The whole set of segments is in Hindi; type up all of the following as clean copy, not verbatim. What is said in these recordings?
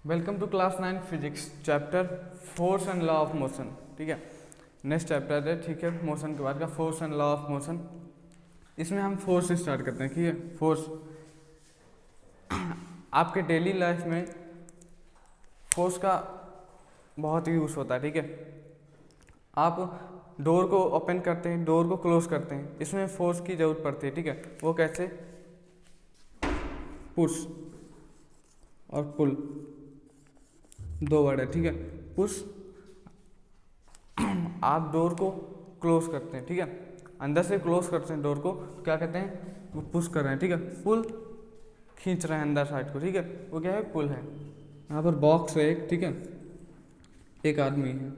Welcome to class 9 physics chapter force and law of motion. ठीक है, नेक्स्ट चैप्टर है। ठीक है, मोशन के बाद का force and law of motion. इसमें हम फोर्स से स्टार्ट करते हैं। ठीक है, फोर्स आपके डेली लाइफ में फोर्स का बहुत यूज़ होता है। ठीक है, आप डोर को ओपन करते हैं, डोर को क्लोज करते हैं, इसमें फोर्स की ज़रूरत पड़ती है। ठीक है, वो कैसे? पुश और पुल, दो वर्ड है। ठीक है, पुश आप डोर को क्लोज करते हैं। ठीक है, अंदर से क्लोज करते हैं डोर को, क्या कहते हैं? वो पुश कर रहे हैं। ठीक है, पुल खींच रहे हैं अंदर साइड को। ठीक है, वो क्या है? पुल है। यहाँ पर बॉक्स है एक। ठीक है, एक आदमी है,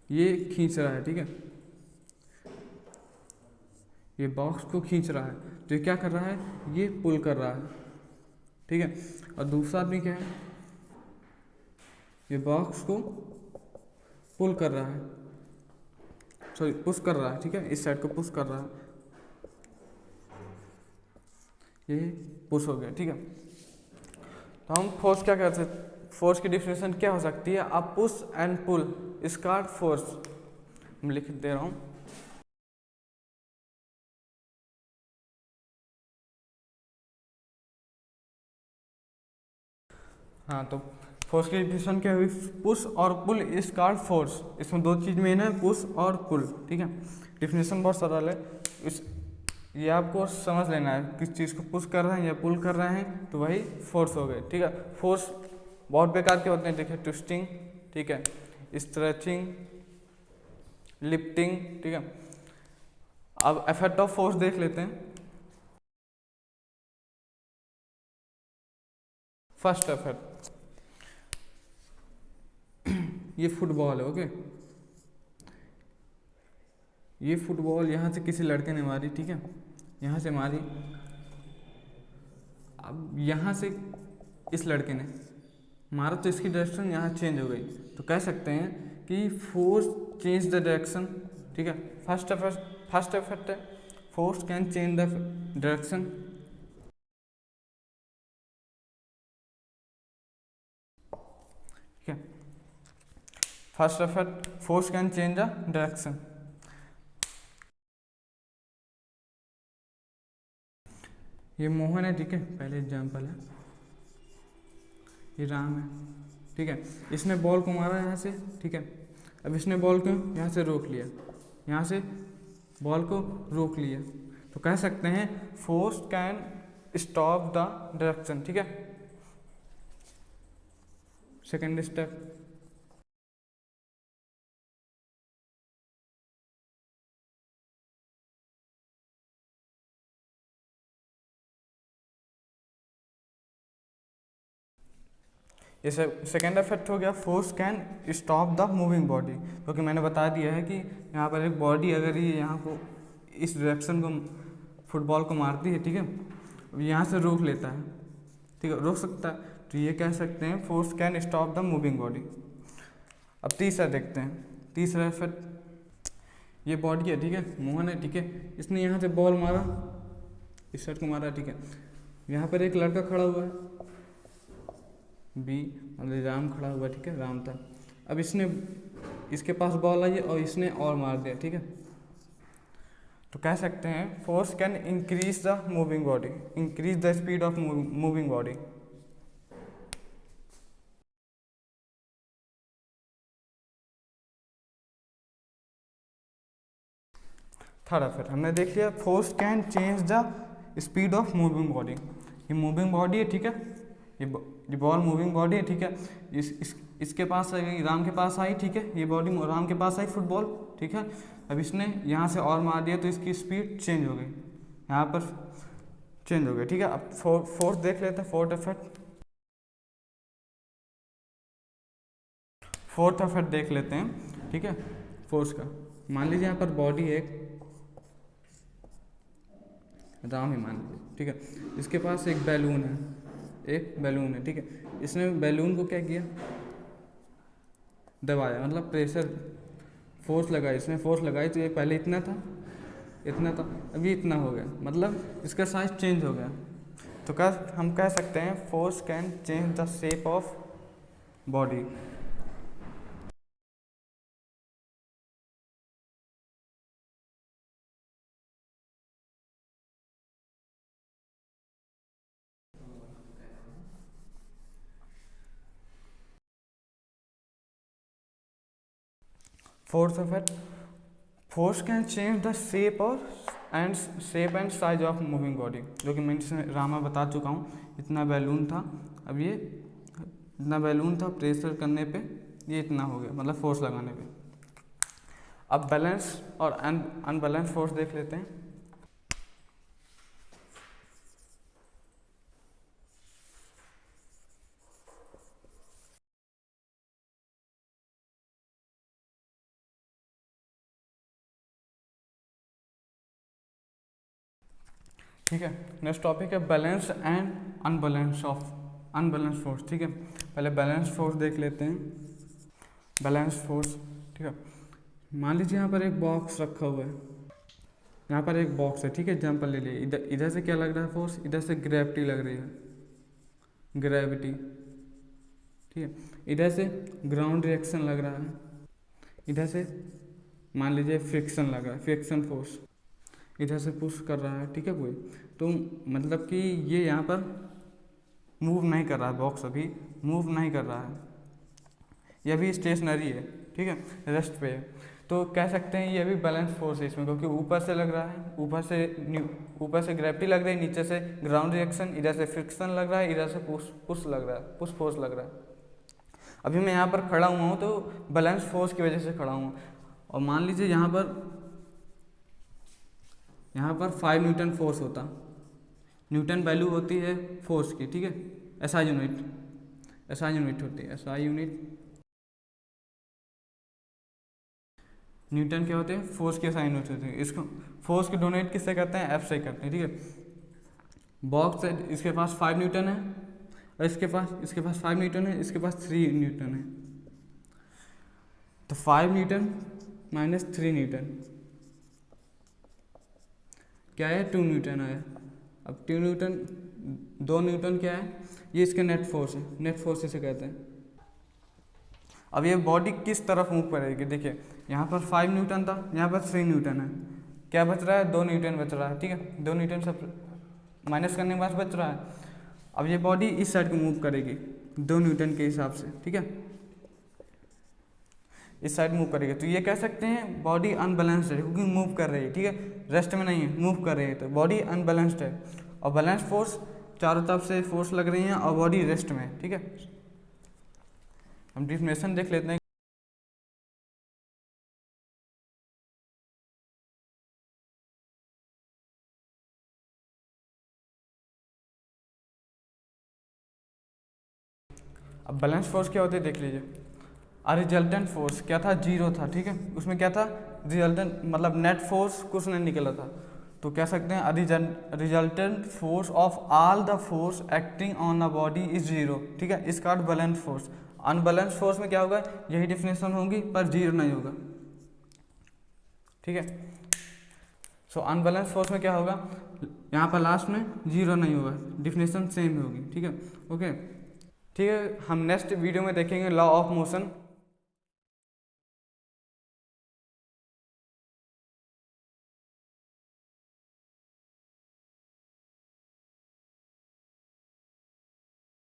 ये खींच रहा है। ठीक है, ये बॉक्स को खींच रहा है, तो ये क्या कर रहा है? ये पुल कर रहा है। ठीक है, और दूसरा आदमी क्या है? ये बॉक्स को पुल कर रहा है, सॉरी पुश कर रहा है। ठीक है, इस साइड को पुश कर रहा है, ये पुश हो गया। ठीक है, तो हम फोर्स क्या कहते हैं? फोर्स की डिफिनेशन क्या हो सकती है? आप पुश एंड पुल इसका फोर्स मैं लिख दे रहा हूँ। हाँ, तो फोर्स की डिफिनेशन क्या हुई? पुश और पुल इज कॉल्ड फोर्स। इसमें दो चीज़ मेन है, पुश और पुल। ठीक है, डिफिनेशन बहुत सरल है, इस ये आपको समझ लेना है। किस चीज़ को पुश कर रहे हैं या पुल कर रहे हैं तो वही फोर्स हो गए। ठीक है, फोर्स बहुत बेकार के होते हैं। देखिए, ट्विस्टिंग, ठीक है, स्ट्रेचिंग, लिफ्टिंग। ठीक है, अब इफेक्ट ऑफ फोर्स देख लेते हैं। फर्स्ट इफेक्ट, ये फुटबॉल है। ओके, ये फुटबॉल यहाँ से किसी लड़के ने मारी। ठीक है, यहाँ से मारी, अब यहाँ से इस लड़के ने मारा तो इसकी डायरेक्शन यहाँ चेंज हो गई, तो कह सकते हैं कि फोर्स चेंज द डायरेक्शन। ठीक है, फर्स्ट इफेक्ट है, force can change the direction. ठीक है, first effect, force can change the direction. ये मोहन है। ठीक है, पहले एग्जाम्पल है, ये राम है। ठीक है, इसने बॉल को मारा यहाँ से। ठीक है, अब इसने बॉल को यहाँ से रोक लिया, यहाँ से बॉल को रोक लिया, तो कह सकते हैं force can stop the direction. ठीक है, सेकेंड स्टेप, ये सेकेंड इफेक्ट हो गया, force can stop the moving body. क्योंकि मैंने बता दिया है कि यहाँ पर एक बॉडी अगर ये यहाँ को इस डायरेक्शन को फुटबॉल को मारती है, ठीक है, यहाँ से रोक लेता है। ठीक है, रोक सकता है, तो ये कह सकते हैं force can stop the moving body. अब तीसरा देखते हैं, तीसरा इफेक्ट, ये बॉडी है। ठीक है, मोहन है। ठीक है, इसने यहाँ से बॉल मारा, इस साइड को मारा। ठीक है, यहाँ पर एक लड़का खड़ा हुआ है, बी मतलब राम खड़ा हुआ। ठीक है, राम था। अब इसने, इसके पास बॉल आई और इसने और मार दिया। ठीक है, तो कह सकते हैं force can increase the moving body, increase the speed of moving body. Third effect हमने देख लिया, force can change the speed of moving body. ये मूविंग बॉडी है। ठीक है, ये बॉल मूविंग बॉडी है। ठीक है, इसके पास आई, राम के पास आई। ठीक है, ये बॉडी राम के पास आई फुटबॉल। ठीक है, अब इसने यहाँ से और मार दिया तो इसकी स्पीड चेंज हो गई, यहाँ पर चेंज हो गई। ठीक है, अब फोर्स देख लेते हैं, फोर्थ इफेक्ट देख लेते हैं। ठीक है, फोर्स का मान लीजिए यहाँ पर बॉडी है एक, राम ही मान लीजिए। ठीक है, इसके पास एक बैलून है, एक बैलून है। ठीक है, इसने बैलून को क्या किया? दबाया, मतलब प्रेशर, फोर्स लगाई, इसने फोर्स लगाई, तो ये पहले इतना था, इतना था, अभी इतना हो गया, मतलब इसका साइज चेंज हो गया। तो हम कह सकते हैं force can change the shape of body. Fourth effect, force can change the shape and size of moving body, जो कि मैं रामा बता चुका हूँ। इतना बैलून था, अब ये इतना बैलून था, प्रेशर करने पे ये इतना हो गया, मतलब फोर्स लगाने पे। अब बैलेंस और अनबैलेंस फोर्स देख लेते हैं। ठीक है, नेक्स्ट टॉपिक है बैलेंस एंड अनबैलेंस फोर्स। ठीक है, पहले बैलेंस फोर्स देख लेते हैं। बैलेंस फोर्स, ठीक है, मान लीजिए यहाँ पर एक बॉक्स रखा हुआ है, यहाँ पर एक बॉक्स है, ठीक है, एग्जाम्पल ले लिए। इधर से क्या लग रहा है फोर्स, इधर से ग्रेविटी लग रही है, ग्रेविटी। ठीक है, इधर से ग्राउंड रिएक्शन लग रहा है, इधर से मान लीजिए फ्रिक्शन लग रहा है, फ्रिक्शन फोर्स इधर से पुश कर रहा है। ठीक है, कोई तो मतलब कि ये यहाँ पर मूव नहीं कर रहा है, बॉक्स अभी मूव नहीं कर रहा है, ये अभी स्टेशनरी है। ठीक है, रेस्ट पे है, तो कह सकते हैं ये अभी बैलेंस फोर्स है इसमें, क्योंकि ऊपर से लग रहा है, ऊपर से ग्रेविटी लग रही है, नीचे से ग्राउंड रिएक्शन, इधर से फ्रिक्शन लग रहा है, इधर से पुश लग रहा है, पुश फोर्स लग रहा है। अभी मैं यहाँ पर खड़ा हुआ हूँ तो बैलेंस फोर्स की वजह से खड़ा हूँ। और मान लीजिए यहाँ पर 5 न्यूटन फोर्स होता, न्यूटन वैल्यू होती है फोर्स की। ठीक है, एसआई यूनिट होती है, एसआई यूनिट। न्यूटन क्या होते हैं, फोर्स की एसआई यूनिट होती है। इसको फोर्स की डोनेट किससे करते हैं, एफ से करते हैं। ठीक है, बॉक्स है, इसके पास 5 न्यूटन है, और इसके पास 5 न्यूटन है, इसके पास 3 न्यूटन है। तो 5 न्यूटन माइनस 3 न्यूटन क्या है, 2 न्यूटन है। अब 2 न्यूटन क्या है, ये इसके नेट फोर्स है, नेट फोर्स इसे कहते हैं। अब ये बॉडी किस तरफ मूव करेगी, देखिए यहाँ पर 5 न्यूटन था, यहाँ पर 3 न्यूटन है, क्या बच रहा है, 2 न्यूटन बच रहा है। ठीक है, 2 न्यूटन सब माइनस करने के बाद बच रहा है। अब ये बॉडी इस साइड को मूव करेगी 2 न्यूटन के हिसाब से। ठीक है, इस साइड मूव करेगी, तो ये कह सकते हैं बॉडी अनबैलेंस्ड है, क्योंकि मूव कर रही है। ठीक है, रेस्ट में नहीं है, मूव कर रही है, तो बॉडी अनबैलेंस्ड है। और बैलेंस फोर्स, चारों तरफ से फोर्स लग रही हैं और बॉडी रेस्ट में है। ठीक है, हम डिफिनेशन देख लेते हैं। अब बैलेंस फोर्स क्या होती है देख लीजिए। रिजल्टेंट फोर्स क्या था, 0 था। ठीक है, उसमें क्या था, रिजल्टेंट मतलब नेट फोर्स कुछ नहीं निकला था, तो कह सकते हैं resultant force of all the force acting on the body is 0। ठीक है, इसका बैलेंस फोर्स। अनबैलेंस फोर्स में क्या होगा, यही डिफिनेशन होगी पर 0 नहीं होगा। ठीक है, सो अनबैलेंस फोर्स में क्या होगा, यहाँ पर लास्ट में 0 नहीं होगा, डिफिनेशन सेम होगी। ठीक है, ओके। ठीक है, हम नेक्स्ट वीडियो में देखेंगे लॉ ऑफ मोशन।